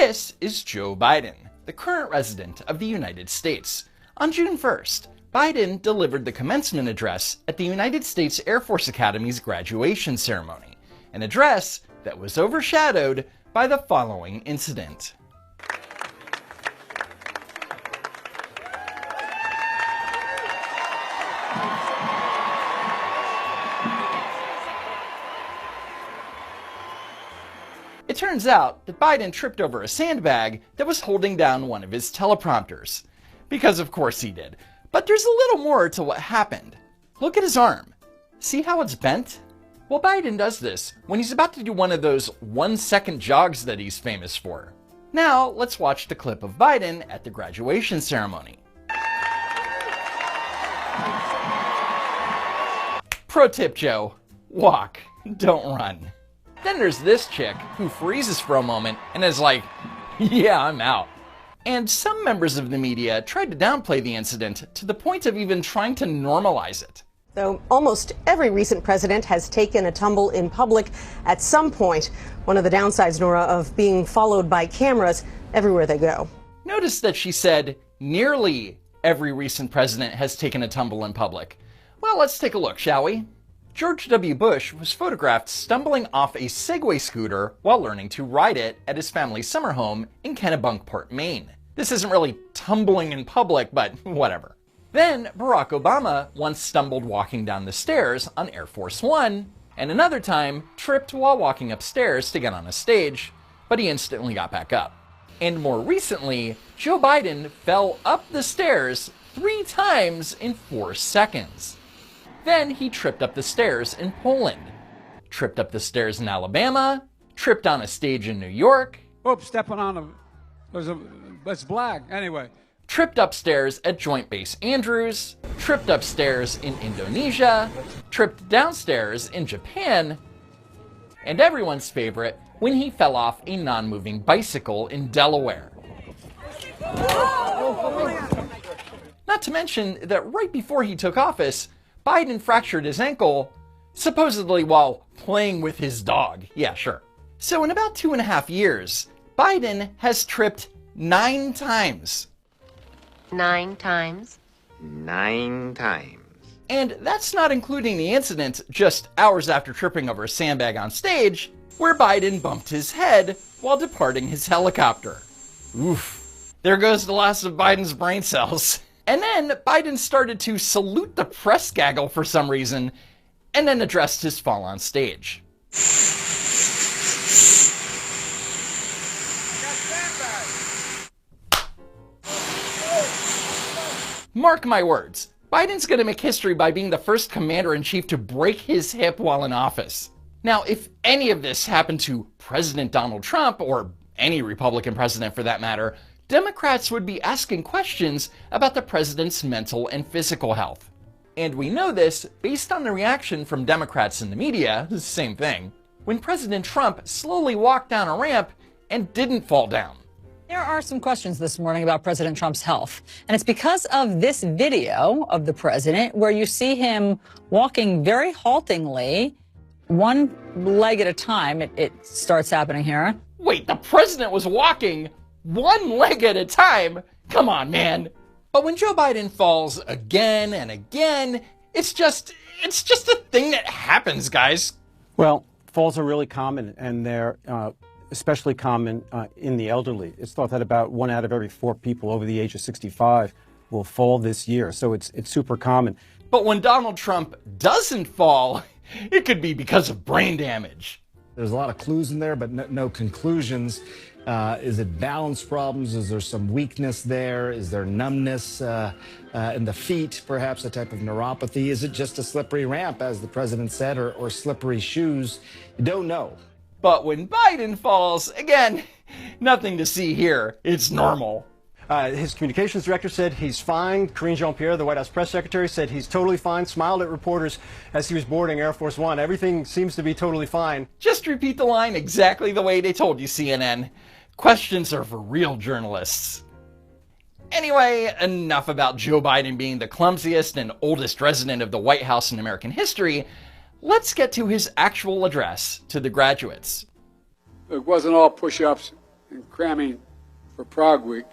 This is Joe Biden, the current resident of the United States. On June 1st, Biden delivered the commencement address at the United States Air Force Academy's graduation ceremony, an address that was overshadowed by the following incident. It turns out that Biden tripped over a sandbag that was holding down one of his teleprompters. Because of course he did. But there's a little more to what happened. Look at his arm. See how it's bent? Well, Biden does this when he's about to do one of those 1-second jogs that he's famous for. Now, let's watch the clip of Biden at the graduation ceremony. Pro tip, Joe. Walk, don't run. Then there's this chick who freezes for a moment and is like, yeah, I'm out. And some members of the media tried to downplay the incident to the point of even trying to normalize it. Though almost every recent president has taken a tumble in public at some point. One of the downsides, Nora, of being followed by cameras everywhere they go. Notice that she said nearly every recent president has taken a tumble in public. Well, let's take a look, shall we? George W. Bush was photographed stumbling off a Segway scooter while learning to ride it at his family's summer home in Kennebunkport, Maine. This isn't really tumbling in public, but whatever. Then Barack Obama once stumbled walking down the stairs on Air Force One, and another time tripped while walking upstairs to get on a stage, but he instantly got back up. And more recently, Joe Biden fell up the stairs 3 times in 4 seconds. Then he tripped up the stairs in Poland, tripped up the stairs in Alabama, tripped on a stage in New York. Oops, stepping on it's black, anyway. Tripped upstairs at Joint Base Andrews, tripped upstairs in Indonesia, tripped downstairs in Japan, and everyone's favorite, when he fell off a non-moving bicycle in Delaware. Not to mention that right before he took office, Biden fractured his ankle, supposedly while playing with his dog. Yeah, sure. So in about 2.5 years, Biden has tripped 9 times. 9 times? 9 times. And that's not including the incident just hours after tripping over a sandbag on stage, where Biden bumped his head while departing his helicopter. Oof. There goes the last of Biden's brain cells. And then Biden started to salute the press gaggle for some reason, and then addressed his fall on stage. Mark my words, Biden's gonna make history by being the first commander-in-chief to break his hip while in office. Now, if any of this happened to President Donald Trump, or any Republican president for that matter, Democrats would be asking questions about the president's mental and physical health. And we know this based on the reaction from Democrats in the media, same thing, when President Trump slowly walked down a ramp and didn't fall down. There are some questions this morning about President Trump's health, and it's because of this video of the president where you see him walking very haltingly, one leg at a time. It starts happening here. Wait, the president was walking 1 leg at a time? Come on, man. But when Joe Biden falls again and again, it's just a thing that happens, guys. Well, falls are really common, and they're especially common in the elderly. It's thought that about 1 out of every 4 people over the age of 65 will fall this year, so it's super common. But when Donald Trump doesn't fall, it could be because of brain damage. There's a lot of clues in there, but no conclusions. Is it balance problems? Is there some weakness there? Is there numbness in the feet, perhaps a type of neuropathy? Is it just a slippery ramp, as the president said, or slippery shoes? You don't know. But when Biden falls, again, nothing to see here. It's normal. His communications director said he's fine. Karine Jean-Pierre, the White House press secretary, said he's totally fine, smiled at reporters as he was boarding Air Force One. Everything seems to be totally fine. Just repeat the line exactly the way they told you, CNN. Questions are for real journalists. Anyway, enough about Joe Biden being the clumsiest and oldest resident of the White House in American history. Let's get to his actual address to the graduates. It wasn't all push-ups. and cramming for Prague Week,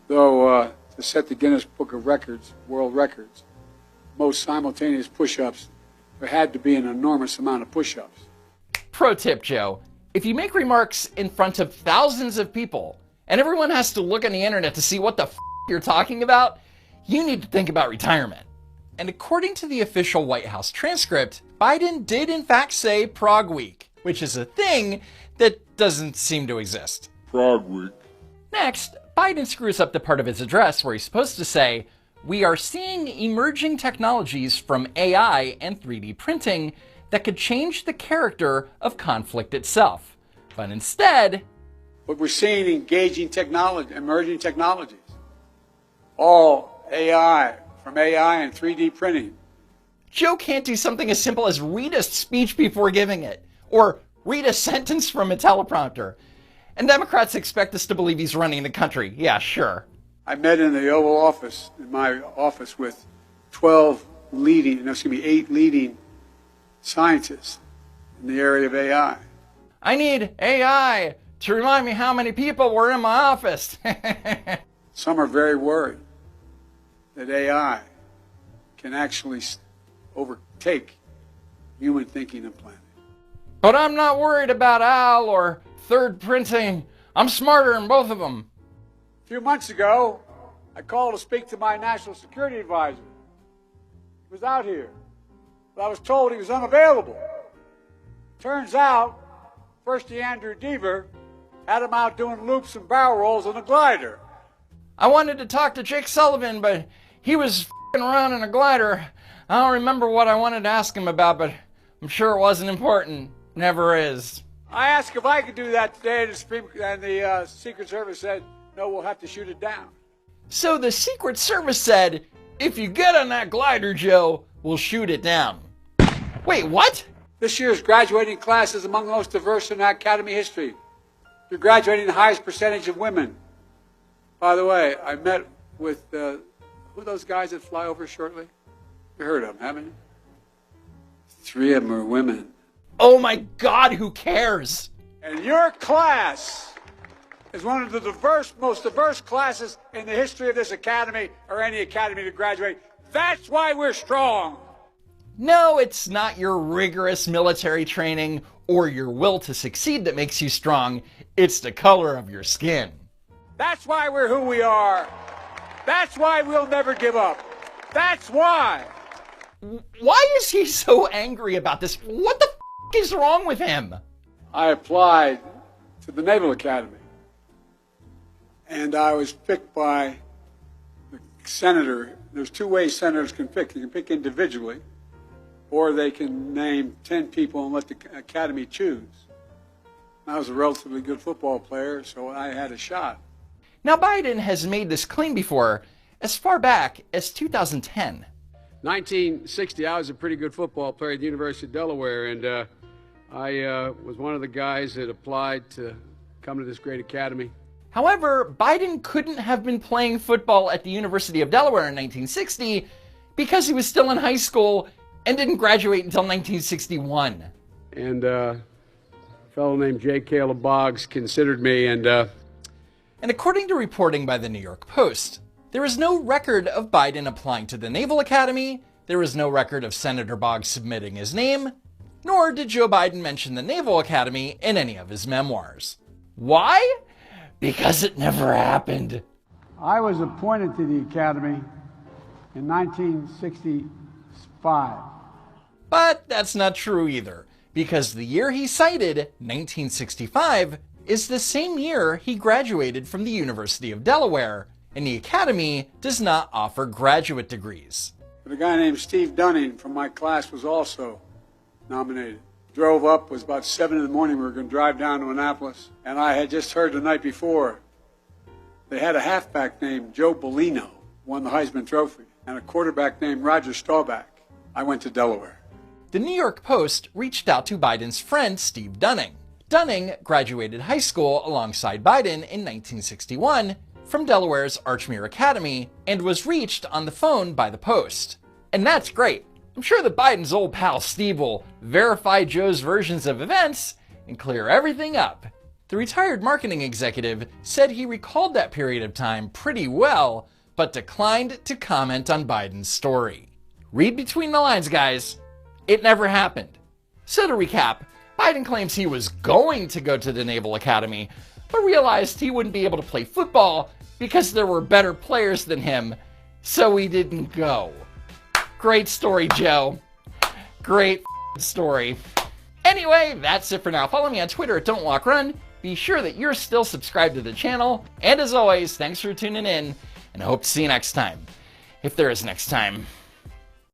though to set the Guinness Book of Records, world records, most simultaneous push-ups, there had to be an enormous amount of push-ups. Pro tip, Joe. If you make remarks in front of thousands of people, and everyone has to look on the internet to see what the f you're talking about, you need to think about retirement. And according to the official White House transcript, Biden did in fact say Prague Week, which is a thing that doesn't seem to exist. Prague Week. Next, Biden screws up the part of his address where he's supposed to say, "We are seeing emerging technologies from AI and 3D printing that could change the character of conflict itself." But instead, But we're seeing engaging technology, emerging technologies. All AI, from AI and 3D printing. Joe can't do something as simple as read a speech before giving it, or read a sentence from a teleprompter. And Democrats expect us to believe he's running the country. Yeah, sure. I met in the Oval Office, in my office, with 8 leading scientists in the area of AI. I need AI to remind me how many people were in my office. Some are very worried that AI can actually overtake human thinking and planning. But I'm not worried about Al or third printing. I'm smarter than both of them. A few months ago, I called to speak to my national security advisor. He was out here, but I was told he was unavailable. Turns out, Firstie Andrew Deaver had him out doing loops and barrel rolls on a glider. I wanted to talk to Jake Sullivan, but he was f***ing around in a glider. I don't remember what I wanted to ask him about, but I'm sure it wasn't important. Never is. I asked if I could do that today, and the Secret Service said, no, we'll have to shoot it down. So the Secret Service said, if you get on that glider, Joe, we'll shoot it down. Wait, what? This year's graduating class is among the most diverse in academy history. You're graduating the highest percentage of women. By the way, I met with, who are those guys that fly over shortly? You heard of them, haven't you? 3 of them are women. Oh my God, who cares? And your class is one of the most diverse classes in the history of this academy or any academy to graduate. That's why we're strong. No, it's not your rigorous military training or your will to succeed that makes you strong. It's the color of your skin. That's why we're who we are. That's why we'll never give up. That's why. Why is he so angry about this? What the f*** is wrong with him? I applied to the Naval Academy, and I was picked by the senator. There's 2 ways senators can pick. They can pick individually, or they can name 10 people and let the academy choose. I was a relatively good football player, so I had a shot. Now, Biden has made this claim before, as far back as 2010. 1960, I was a pretty good football player at the University of Delaware, and I was one of the guys that applied to come to this great academy. However, Biden couldn't have been playing football at the University of Delaware in 1960 because he was still in high school and didn't graduate until 1961. And a fellow named J. Caleb Boggs considered me, and according to reporting by the New York Post, there is no record of Biden applying to the Naval Academy, there is no record of Senator Boggs submitting his name, nor did Joe Biden mention the Naval Academy in any of his memoirs. Why? Because it never happened. I was appointed to the academy in 1965. But that's not true either, because the year he cited, 1965, is the same year he graduated from the University of Delaware, and the Academy does not offer graduate degrees. But a guy named Steve Dunning from my class was also nominated. Drove up, was about 7 in the morning, we were going to drive down to Annapolis, and I had just heard the night before they had a halfback named Joe Bellino, won the Heisman Trophy, and a quarterback named Roger Staubach. I went to Delaware. The New York Post reached out to Biden's friend Steve Dunning. Dunning graduated high school alongside Biden in 1961 from Delaware's Archmere Academy and was reached on the phone by the Post. And that's great. I'm sure that Biden's old pal Steve will verify Joe's versions of events and clear everything up. The retired marketing executive said he recalled that period of time pretty well, but declined to comment on Biden's story. Read between the lines, guys. It never happened. So to recap, Biden claims he was going to go to the Naval Academy, but realized he wouldn't be able to play football because there were better players than him, so he didn't go. Great story, Joe. Great story. Anyway, that's it for now. Follow me on Twitter at Don't Walk Run. Be sure that you're still subscribed to the channel. And as always, thanks for tuning in, and I hope to see you next time. If there is next time.